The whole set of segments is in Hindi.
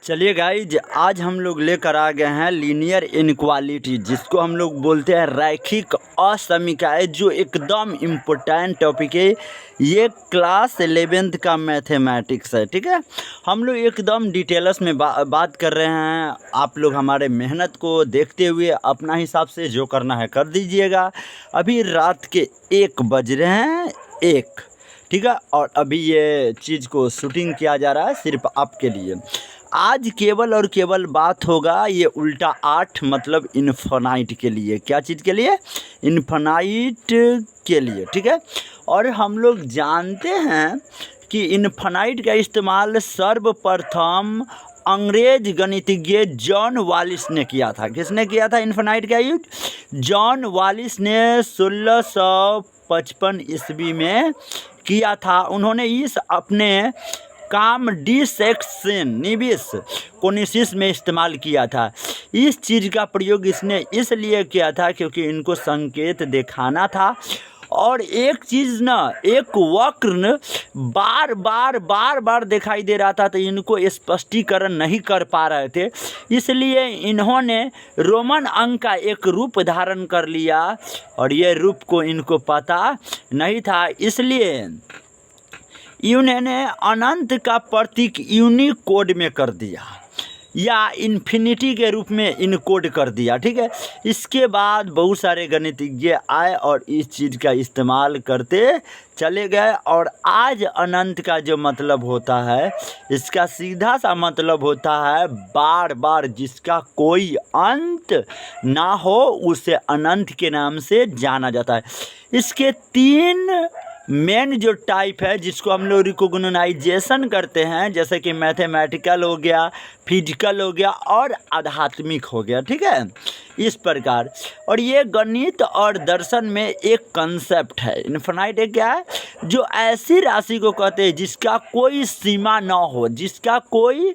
चलिए गाइज, आज हम लोग लेकर आ गए हैं लीनियर इनक्वालिटी, जिसको हम लोग बोलते हैं रैखिक असमीकरण, जो एकदम इम्पोर्टेंट टॉपिक है। ये क्लास 11th का मैथमेटिक्स है। ठीक है, हम लोग एकदम डिटेल्स में बात कर रहे हैं। आप लोग हमारे मेहनत को देखते हुए अपना हिसाब से जो करना है कर दीजिएगा। अभी रात के 1 बज रहे हैं, 1, ठीक है। और अभी ये चीज़ को शूटिंग किया जा रहा है सिर्फ आपके लिए। आज केवल और केवल बात होगा ये उल्टा 8 मतलब इन्फिनाइट के लिए। क्या चीज़ के लिए? इन्फिनाइट के लिए, ठीक है। और हम लोग जानते हैं कि इन्फिनाइट का इस्तेमाल सर्वप्रथम अंग्रेज गणितज्ञ जॉन वालिस ने किया था। किसने किया था इन्फिनाइट का यूज? जॉन वालिस ने 1655 ईस्वी में किया था। उन्होंने इस अपने काम डिसेक्शन निविस कोनिसिस में इस्तेमाल किया था। इस चीज़ का प्रयोग इसने इसलिए किया था क्योंकि इनको संकेत दिखाना था। और एक चीज़ ना, एक वक्र बार बार दिखाई दे रहा था, तो इनको स्पष्टीकरण नहीं कर पा रहे थे। इसलिए इन्होंने रोमन अंक का एक रूप धारण कर लिया, और ये रूप को इनको पता नहीं था। इसलिए इन्होंने अनंत का प्रतीक यूनिकोड में कर दिया, या इन्फिनिटी के रूप में इनकोड कर दिया। ठीक है, इसके बाद बहुत सारे गणितज्ञ आए और इस चीज़ का इस्तेमाल करते चले गए। और आज अनंत का जो मतलब होता है, इसका सीधा सा मतलब होता है बार बार जिसका कोई अंत ना हो, उसे अनंत के नाम से जाना जाता है। इसके 3 मेन जो टाइप है, जिसको हम लोग रिकॉग्नाइजेशन करते हैं, जैसे कि मैथमेटिकल हो गया, फिजिकल हो गया और आध्यात्मिक हो गया। ठीक है, इस प्रकार। और ये गणित और दर्शन में एक कंसेप्ट है। इन्फिनाइट एक क्या है? जो ऐसी राशि को कहते हैं जिसका कोई सीमा ना हो, जिसका कोई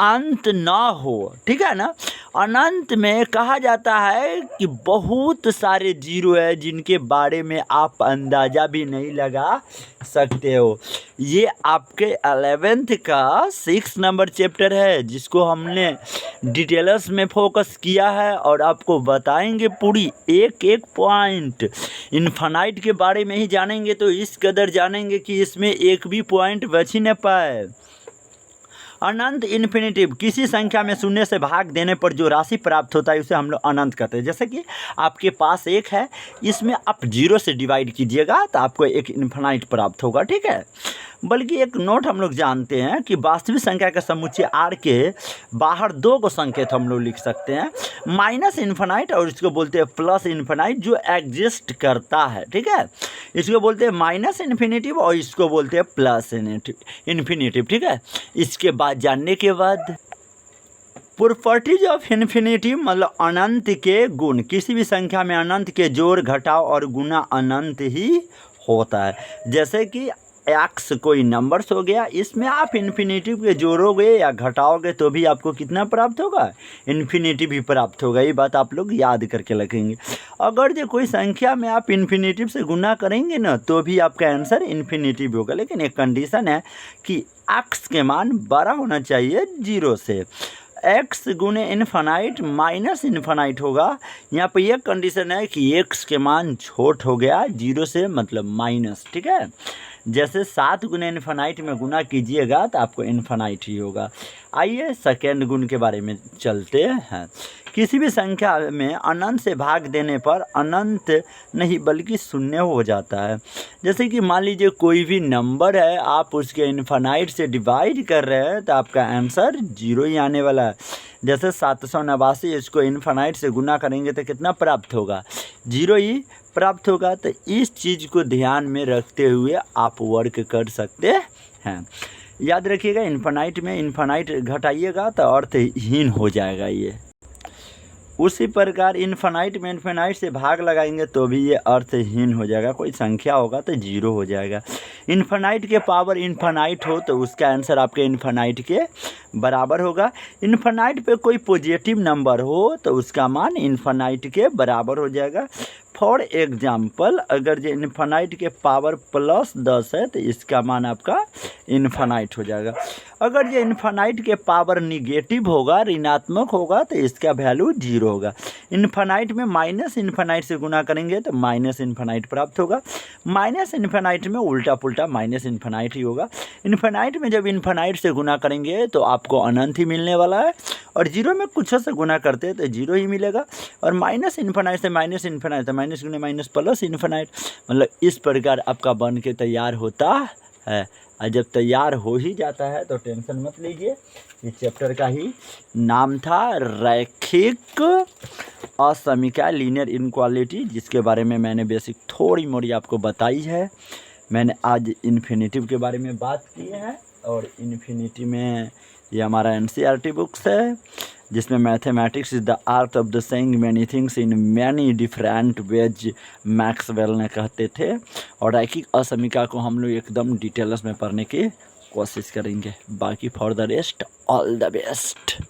अंत ना हो। ठीक है ना। अनंत में कहा जाता है कि बहुत सारे जीरो है जिनके बारे में आप अंदाज़ा भी नहीं लगा सकते हो। ये आपके 11th का 6 नंबर चैप्टर है, जिसको हमने डिटेल्स में फोकस किया है, और आपको बताएंगे पूरी एक एक पॉइंट। इन्फिनाइट के बारे में ही जानेंगे तो इस कदर जानेंगे कि इसमें एक भी पॉइंट बच ही न पाए। अनंत इन्फिनिटिव, किसी संख्या में शून्य से भाग देने पर जो राशि प्राप्त होता है उसे हम लोग अनंत कहते हैं। जैसे कि आपके पास 1 है, इसमें आप 0 से डिवाइड कीजिएगा तो आपको एक इन्फिनाइट प्राप्त होगा। ठीक है, बल्कि एक नोट हम लोग जानते हैं कि वास्तविक संख्या के समुच्चय R के बाहर 2 को संकेत हम लोग लिख सकते हैं, माइनस इन्फिनाइट और इसको बोलते हैं प्लस इन्फिनाइट, जो एग्जिस्ट करता है। ठीक है, इसको बोलते हैं माइनस इन्फिनिटिव और इसको बोलते हैं प्लस इन्फिनिटिव। ठीक है, इसके बाद जानने के बाद प्रॉपर्टीज ऑफ इन्फिनिटी मतलब अनंत के गुण। किसी भी संख्या में अनंत के जोड़, घटाव और गुना अनंत ही होता है। जैसे कि एक्स कोई नंबर्स हो गया, इसमें आप इन्फिनिटिव के जोड़ोगे या घटाओगे तो भी आपको कितना प्राप्त होगा? इन्फिनिटिव ही प्राप्त होगा। ये बात आप लोग याद करके रखेंगे। अगर जो कोई संख्या में आप इन्फिनिटिव से गुना करेंगे ना, तो भी आपका आंसर इन्फिनिटिव होगा। लेकिन एक कंडीशन है कि एक्स के मान बड़ा होना चाहिए 0 से। एक्स गुने इन्फिनाइट माइनस इन्फिनाइट होगा। यहाँ पर यह कंडीशन है कि एक्स के मान छोट हो गया 0 से, मतलब माइनस। ठीक है, जैसे 7 गुने इन्फिनाइट में गुना कीजिएगा तो आपको इन्फिनाइट ही होगा। आइए सेकेंड गुण के बारे में चलते हैं। किसी भी संख्या में अनंत से भाग देने पर अनंत नहीं बल्कि शून्य हो जाता है। जैसे कि मान लीजिए कोई भी नंबर है, आप उसके इन्फिनाइट से डिवाइड कर रहे हैं तो आपका आंसर 0 ही आने वाला है। जैसे 789, इसको इन्फिनाइट से गुना करेंगे तो कितना प्राप्त होगा? 0 ही प्राप्त होगा। तो इस चीज़ को ध्यान में रखते हुए आप वर्क कर सकते हैं। याद रखिएगा, इन्फिनाइट में इन्फिनाइट घटाइएगा तो अर्थहीन हो जाएगा ये। उसी प्रकार इन्फिनाइट में इन्फिनाइट से भाग लगाएंगे तो भी ये अर्थहीन हो जाएगा। कोई संख्या होगा तो 0 हो जाएगा। इन्फिनाइट के पावर इन्फिनाइट हो तो उसका आंसर आपके इन्फिनाइट के बराबर होगा। इन्फिनाइट पे कोई पॉजिटिव नंबर हो तो उसका मान इन्फिनाइट के बराबर हो जाएगा। फॉर एग्जाम्पल अगर जो इन्फिनाइट के पावर +10 है तो इसका मान आपका इन्फिनाइट हो जाएगा। अगर ये इन्फिनाइट के पावर निगेटिव होगा, ऋणात्मक होगा, तो इसका वैल्यू 0 होगा। इन्फिनाइट में माइनस इन्फिनाइट से गुना करेंगे तो माइनस इन्फिनाइट प्राप्त होगा। माइनस इन्फिनाइट में उल्टा पुल्टा माइनस इन्फिनाइट ही होगा। इन्फिनाइट में जब इन्फिनाइट से गुना करेंगे तो आपको अनंत ही मिलने वाला है, और 0 में कुछ से गुना करते हैं तो 0 ही मिलेगा। और माइनस इन्फिनाइट से माइनस इन्फिनाइट तो माइनस गुने माइनस प्लस इन्फिनाइट, मतलब इस प्रकार आपका बन के तैयार होता है। और जब तैयार हो ही जाता है तो टेंशन मत लीजिए। इस चैप्टर का ही नाम था रैखिक असमीका, लीनियर इनक्वालिटी, जिसके बारे में मैंने बेसिक थोड़ी मोड़ी आपको बताई है। मैंने आज इन्फिनिटिव के बारे में बात की है, और इन्फिनिटी में ये हमारा NCERT बुक्स है, जिसमें mathematics is the art of the saying many things in many different ways, Maxwell ने कहते थे। और रैखिक असमीका को हम लोग एकदम डिटेल्स में पढ़ने की कोशिश करेंगे। बाकी for the rest all the best.